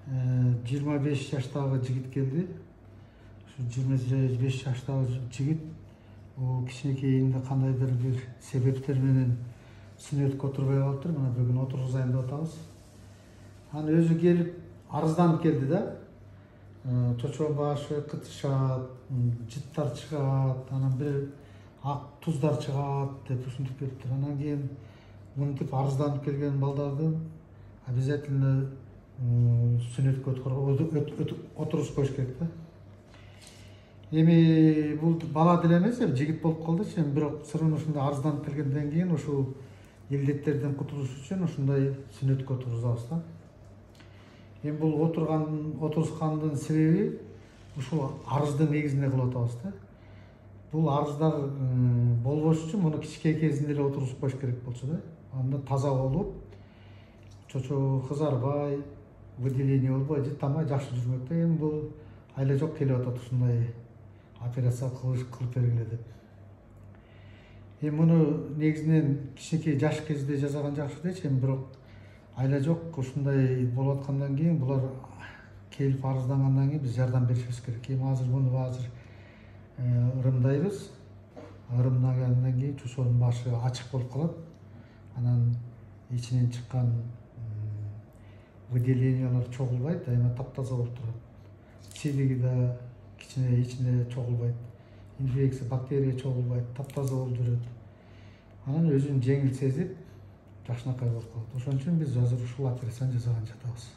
25 жаштагы жигит келди. Ушу 25 жаштагы жигит бул кичинекейинде кандайдыр бир себептер менен сүннөткө отурбай калыптыр. Мына бүгүн отургузайын деп атабыз. Анан өзү келип арызданып келди да. Чочо башы кытышат, жыттар чыгат, анан бир ак туздар чыгат деп ушинтип келиптир. Анан кийин мынтип арызданып келген балдарды обязательно сүннөткө отургузуп коюш керек да. Эми бул бала деле эмес, жигит болуп калдычы. Бирок сырын ушундай арызданып келгенден кийин ушул илдеттерден кутулуш үчүн ушундай сүннөткө отургузабыз да. Эми бул отургузгандын себеби ушул арыздын негизинде кылып атабыз да. Бул арыздар болбош үчүн муну кичинекей кезинде эле отургузуп коюш керек болчу да. Анда таза болуп, чочо кызарбай, выделение болбой, жыттамай жакшы жүрмөк да. Эми бул айла жок келип атат ушундай операция кылып бергиле деп. Эми муну негизинен кичинекей жаш кезде жасаган жакшы дечи. Эми бирок айла жок ушундай болуп аткандан кийин булар келип арыздангандан кийин биз жардам беришибиз керек. Эми азыр муну ырымдайбыз. Ырымдагандан кийин чочонун башы ачык болуп калат. Анан ичинен чыккан выделениялар чогулбайт, дайыма таптаза болуп турат. Силиги да кичине ичинде чогулбайт. Инфекция, бактерия чогулбайт, таптаза болуп жүрөт. Анан өзүн жеңил сезип, жакшынакай болуп калат. Ошон үчүн биз азыр ушул операцияны жасаган жатабыз.